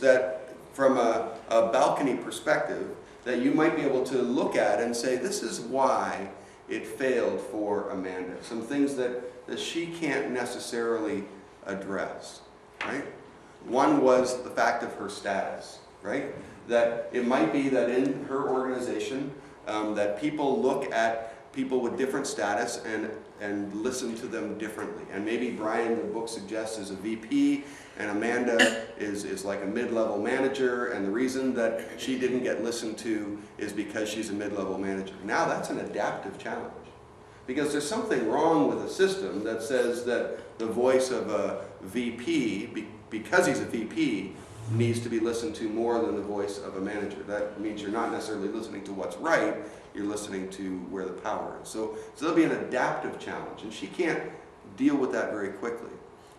that from a balcony perspective that you might be able to look at and say, this is why it failed for Amanda. Some things that she can't necessarily address, right? One was the fact of her status, right? That it might be that in her organization that people look at people with different status and listen to them differently. And maybe Brian, the book suggests, is a VP, and Amanda is like a mid-level manager, and the reason that she didn't get listened to is because she's a mid-level manager. Now that's an adaptive challenge, because there's something wrong with a system that says that the voice of a VP, because he's a VP, needs to be listened to more than the voice of a manager. That means you're not necessarily listening to what's right, you're listening to where the power is. So there'll be an adaptive challenge, and she can't deal with that very quickly.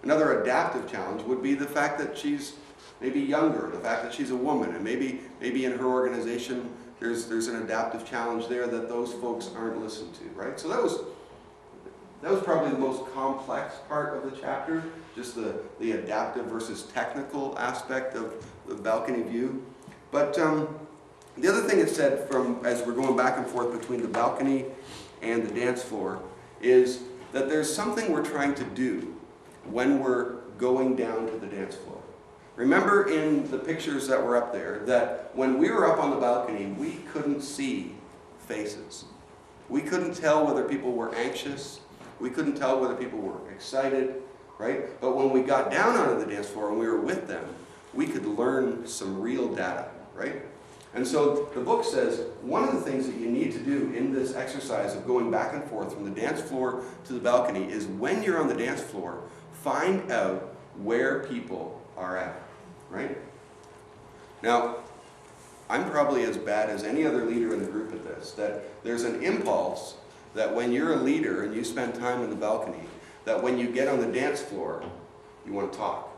Another adaptive challenge would be the fact that she's maybe younger, the fact that she's a woman, and maybe in her organization there's an adaptive challenge there that those folks aren't listened to, right? So that was probably the most complex part of the chapter, just the adaptive versus technical aspect of the balcony view. But the other thing it said, as we're going back and forth between the balcony and the dance floor, is that there's something we're trying to do when we're going down to the dance floor. Remember in the pictures that were up there that when we were up on the balcony, we couldn't see faces. We couldn't tell whether people were anxious. We couldn't tell whether people were excited, right? But when we got down onto the dance floor and we were with them, we could learn some real data, right? And so the book says one of the things that you need to do in this exercise of going back and forth from the dance floor to the balcony is when you're on the dance floor, find out where people are at, right? Now, I'm probably as bad as any other leader in the group at this, that there's an impulse that when you're a leader and you spend time in the balcony, that when you get on the dance floor, you want to talk.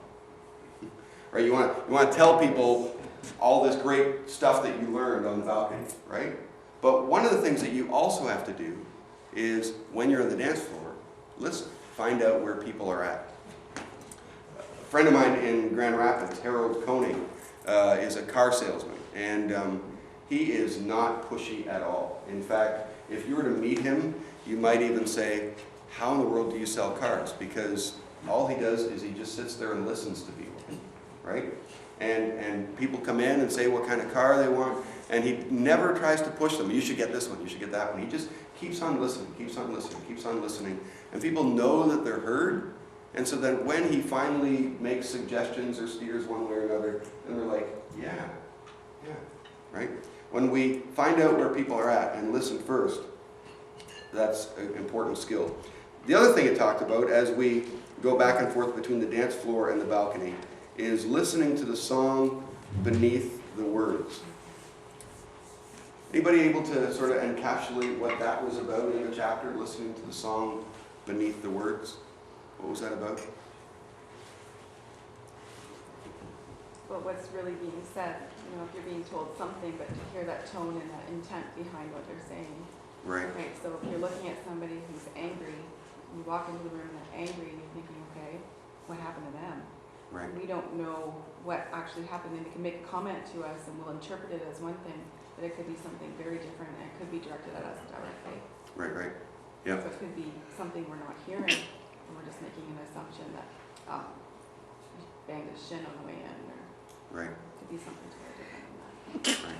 Right? You want to tell people all this great stuff that you learned on the balcony, right? But one of the things that you also have to do is, when you're on the dance floor, listen, find out where people are at. A friend of mine in Grand Rapids, Harold Koenig, is a car salesman, and he is not pushy at all. In fact, if you were to meet him, you might even say, how in the world do you sell cars? Because all he does is he just sits there and listens to people, right? And people come in and say what kind of car they want, and he never tries to push them. You should get this one, you should get that one. He just keeps on listening, keeps on listening, keeps on listening. And people know that they're heard, and so that when he finally makes suggestions or steers one way or another, then they're like, yeah, right? When we find out where people are at and listen first, that's an important skill. The other thing it talked about as we go back and forth between the dance floor and the balcony is listening to the song beneath the words. Anybody able to sort of encapsulate what that was about in the chapter, listening to the song beneath the words? What was that about? Well, what's really being said, if you're being told something, but to hear that tone and that intent behind what they're saying. Right. Right, so if you're looking at somebody who's angry, you walk into the room and they're angry, and you're thinking, okay, what happened to them? Right. We don't know what actually happened, and they can make a comment to us, and we'll interpret it as one thing, but it could be something very different, and it could be directed at us directly. Right. Yeah. So it could be something we're not hearing, and we're just making an assumption that banged his shin on the way in, or Right. it could be something totally different than that.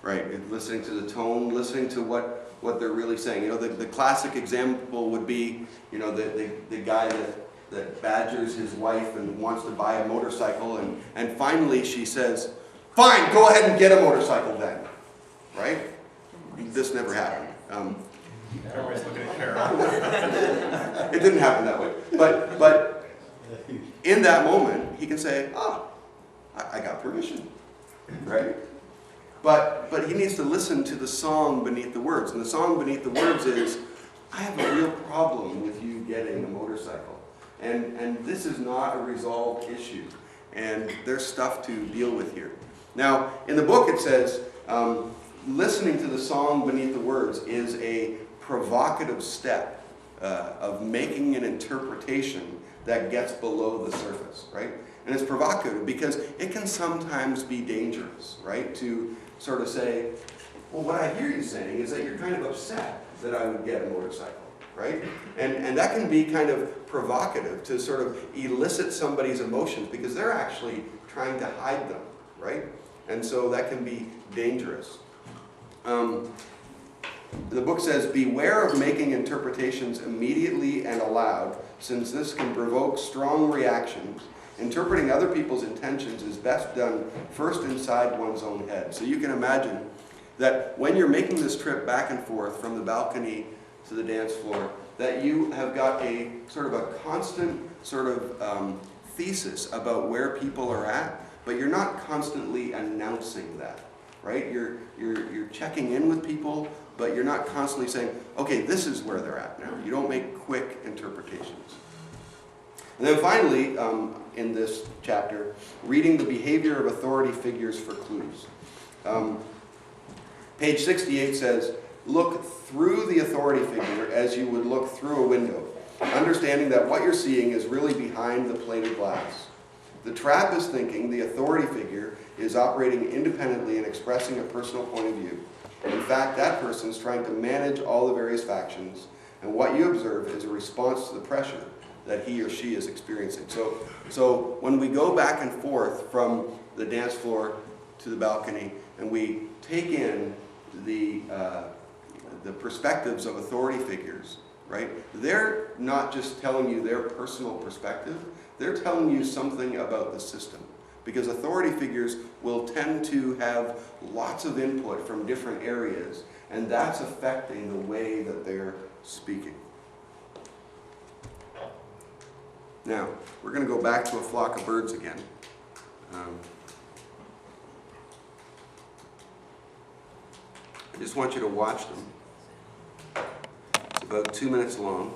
Right. And listening to the tone, listening to what they're really saying. The classic example would be, the guy that badgers his wife and wants to buy a motorcycle, and finally she says, fine, go ahead and get a motorcycle then. Right? This never happened. Everybody's looking at Carol. It didn't happen that way. But in that moment, he can say, I got permission. Right? But he needs to listen to the song beneath the words. And the song beneath the words is, I have a real problem with you getting a motorcycle. And this is not a resolved issue. And there's stuff to deal with here. Now, in the book it says, listening to the song beneath the words is a provocative step of making an interpretation that gets below the surface, right? And it's provocative because it can sometimes be dangerous, right? To sort of say, well, what I hear you saying is that you're kind of upset that I would get a motorcycle, right? And that can be kind of provocative to sort of elicit somebody's emotions because they're actually trying to hide them, right? And so that can be dangerous. The book says, beware of making interpretations immediately and aloud, since this can provoke strong reactions. Interpreting other people's intentions is best done first inside one's own head. So you can imagine that when you're making this trip back and forth from the balcony to the dance floor, that you have got a sort of a constant sort of thesis about where people are at, but you're not constantly announcing that, right? You're checking in with people, but you're not constantly saying, okay, this is where they're at now. You don't make quick interpretations. And then finally, in this chapter, reading the behavior of authority figures for clues. Page 68 says, look through the authority figure as you would look through a window, understanding that what you're seeing is really behind the plated glass. The trap is thinking the authority figure is operating independently and expressing a personal point of view. In fact, that person is trying to manage all the various factions, and what you observe is a response to the pressure that he or she is experiencing. So when we go back and forth from the dance floor to the balcony, and we take in the perspectives of authority figures, right? They're not just telling you their personal perspective, they're telling you something about the system. Because authority figures will tend to have lots of input from different areas, and that's affecting the way that they're speaking. Now, we're going to go back to a flock of birds again. I just want you to watch them. It's about 2 minutes long.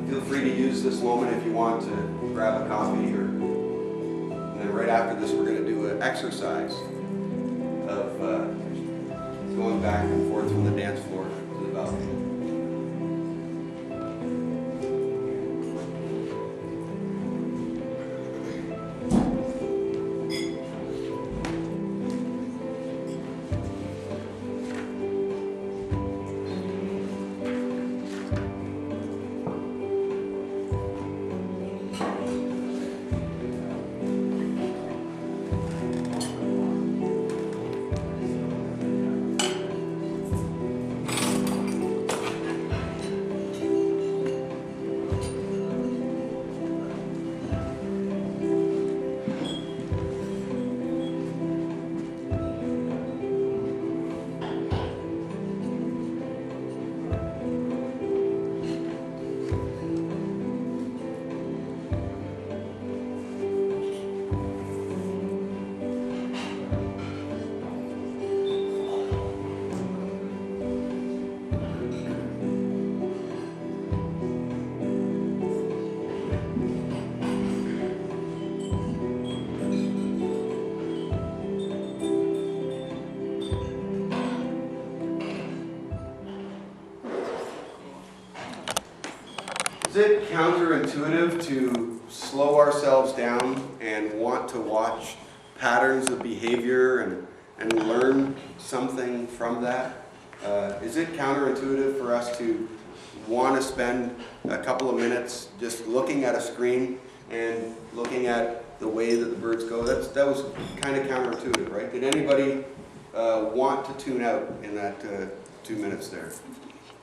Feel free to use this moment if you want to grab a coffee, and then right after this we're going to do an exercise of going back and forth from the dance floor to the balcony. Is it counterintuitive to slow ourselves down and want to watch patterns of behavior and learn something from that? Is it counterintuitive for us to want to spend a couple of minutes just looking at a screen and looking at the way that the birds go? That was kind of counterintuitive, right? Did anybody want to tune out in that 2 minutes there?